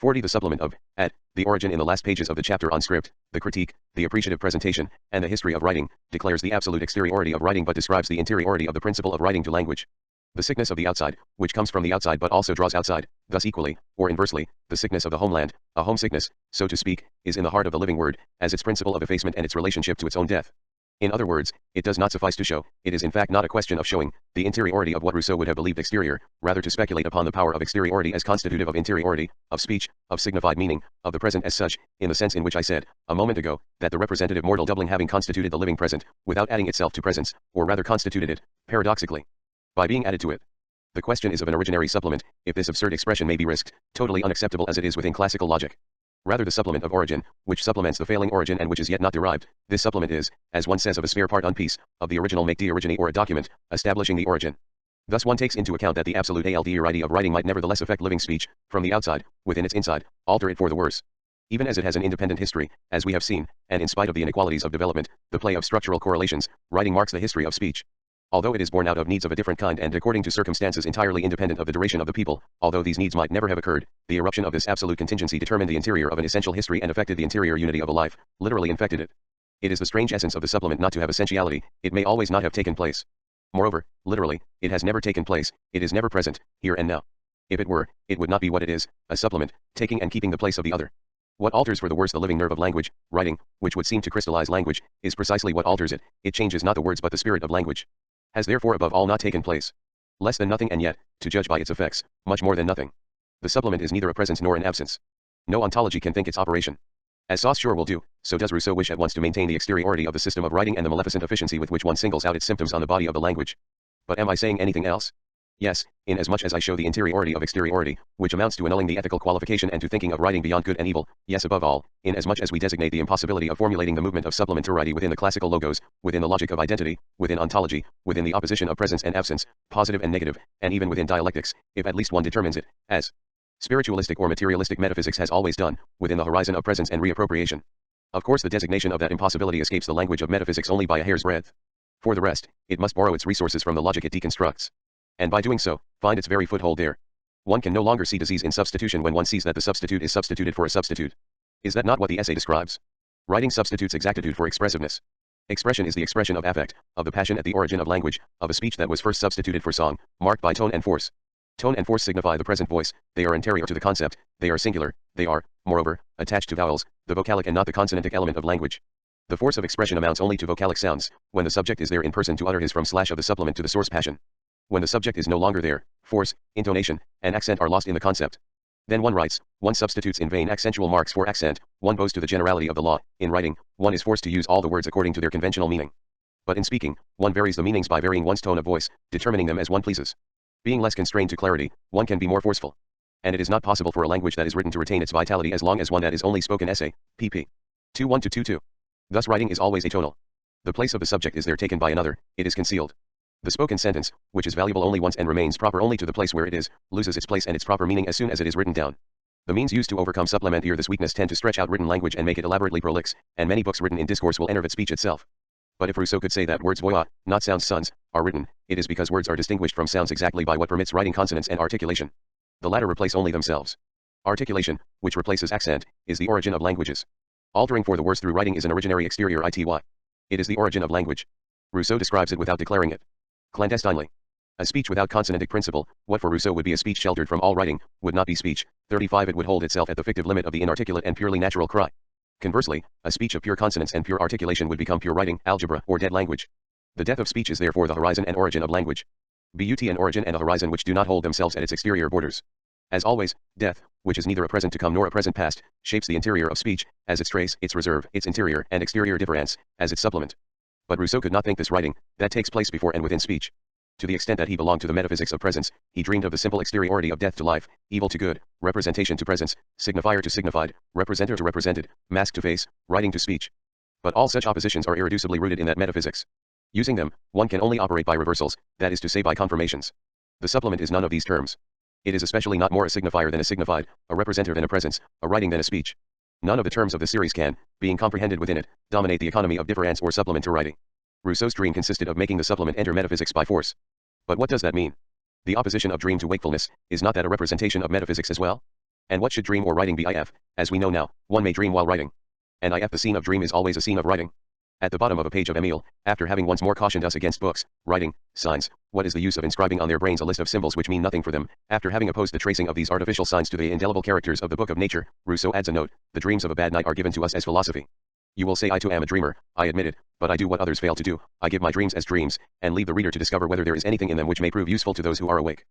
40. The supplement of, at, the origin in the last pages of the chapter on script, the critique, the appreciative presentation, and the history of writing, declares the absolute exteriority of writing but describes the interiority of the principle of writing to language. The sickness of the outside, which comes from the outside but also draws outside, thus equally, or inversely, the sickness of the homeland, a homesickness, so to speak, is in the heart of the living word, as its principle of effacement and its relationship to its own death. In other words, it does not suffice to show, it is in fact not a question of showing, the interiority of what Rousseau would have believed exterior, rather to speculate upon the power of exteriority as constitutive of interiority, of speech, of signified meaning, of the present as such, in the sense in which I said, a moment ago, that the representative mortal doubling having constituted the living present, without adding itself to presence, or rather constituted it, paradoxically, by being added to it. The question is of an originary supplement, if this absurd expression may be risked, totally unacceptable as it is within classical logic. Rather the supplement of origin, which supplements the failing origin and which is yet not derived, this supplement is, as one says of a spare part on piece, of the original make de-originate or a document, establishing the origin. Thus one takes into account that the absolute alderity of writing might nevertheless affect living speech, from the outside, within its inside, alter it for the worse. Even as it has an independent history, as we have seen, and in spite of the inequalities of development, the play of structural correlations, writing marks the history of speech. Although it is born out of needs of a different kind and according to circumstances entirely independent of the duration of the people, although these needs might never have occurred, the eruption of this absolute contingency determined the interior of an essential history and affected the interior unity of a life, literally infected it. It is the strange essence of the supplement not to have essentiality, it may always not have taken place. Moreover, literally, it has never taken place, it is never present, here and now. If it were, it would not be what it is, a supplement, taking and keeping the place of the other. What alters for the worse the living nerve of language, writing, which would seem to crystallize language, is precisely what alters it, it changes not the words but the spirit of language. Has therefore above all not taken place. Less than nothing and yet, to judge by its effects, much more than nothing. The supplement is neither a presence nor an absence. No ontology can think its operation. As Saussure will do, so does Rousseau wish at once to maintain the exteriority of the system of writing and the maleficent efficiency with which one singles out its symptoms on the body of the language. But am I saying anything else? Yes, inasmuch as I show the interiority of exteriority, which amounts to annulling the ethical qualification and to thinking of writing beyond good and evil, yes above all, inasmuch as we designate the impossibility of formulating the movement of supplementarity within the classical logos, within the logic of identity, within ontology, within the opposition of presence and absence, positive and negative, and even within dialectics, if at least one determines it, as spiritualistic or materialistic metaphysics has always done, within the horizon of presence and reappropriation. Of course the designation of that impossibility escapes the language of metaphysics only by a hair's breadth. For the rest, it must borrow its resources from the logic it deconstructs. And by doing so, find its very foothold there. One can no longer see disease in substitution when one sees that the substitute is substituted for a substitute. Is that not what the essay describes? Writing substitutes exactitude for expressiveness. Expression is the expression of affect, of the passion at the origin of language, of a speech that was first substituted for song, marked by tone and force. Tone and force signify the present voice, they are anterior to the concept, they are singular, they are, moreover, attached to vowels, the vocalic and not the consonantic element of language. The force of expression amounts only to vocalic sounds, when the subject is there in person to utter his from / of the supplement to the source passion. When the subject is no longer there, force, intonation, and accent are lost in the concept. Then one writes, one substitutes in vain accentual marks for accent, one bows to the generality of the law, in writing, one is forced to use all the words according to their conventional meaning. But in speaking, one varies the meanings by varying one's tone of voice, determining them as one pleases. Being less constrained to clarity, one can be more forceful. And it is not possible for a language that is written to retain its vitality as long as one that is only spoken essay, pp. 21-22. Thus writing is always atonal. The place of the subject is there taken by another, it is concealed. The spoken sentence, which is valuable only once and remains proper only to the place where it is, loses its place and its proper meaning as soon as it is written down. The means used to overcome supplementer this weakness tend to stretch out written language and make it elaborately prolix, and many books written in discourse will enervate speech itself. But if Rousseau could say that words voix, not sounds sons, are written, it is because words are distinguished from sounds exactly by what permits writing consonants and articulation. The latter replace only themselves. Articulation, which replaces accent, is the origin of languages. Altering for the worse through writing is an originary exterior ity. It is the origin of language. Rousseau describes it without declaring it. Clandestinely. A speech without consonantic principle, what for Rousseau would be a speech sheltered from all writing, would not be speech. 35 It would hold itself at the fictive limit of the inarticulate and purely natural cry. Conversely, a speech of pure consonants and pure articulation would become pure writing, algebra, or dead language. The death of speech is therefore the horizon and origin of language. But an origin and a horizon which do not hold themselves at its exterior borders. As always, death, which is neither a present to come nor a present past, shapes the interior of speech, as its trace, its reserve, its interior and exterior difference, as its supplement. But Rousseau could not think this writing, that takes place before and within speech. To the extent that he belonged to the metaphysics of presence, he dreamed of the simple exteriority of death to life, evil to good, representation to presence, signifier to signified, representer to represented, mask to face, writing to speech. But all such oppositions are irreducibly rooted in that metaphysics. Using them, one can only operate by reversals, that is to say by confirmations. The supplement is none of these terms. It is especially not more a signifier than a signified, a representer than a presence, a writing than a speech. None of the terms of the series can, being comprehended within it, dominate the economy of difference or supplement to writing. Rousseau's dream consisted of making the supplement enter metaphysics by force. But what does that mean? The opposition of dream to wakefulness, is not that a representation of metaphysics as well? And what should dream or writing be? If, as we know now, one may dream while writing. And if the scene of dream is always a scene of writing. At the bottom of a page of Emile, after having once more cautioned us against books, writing, signs, what is the use of inscribing on their brains a list of symbols which mean nothing for them, after having opposed the tracing of these artificial signs to the indelible characters of the book of nature? Rousseau adds a note, the dreams of a bad night are given to us as philosophy. You will say I too am a dreamer, I admit it, but I do what others fail to do, I give my dreams as dreams, and leave the reader to discover whether there is anything in them which may prove useful to those who are awake.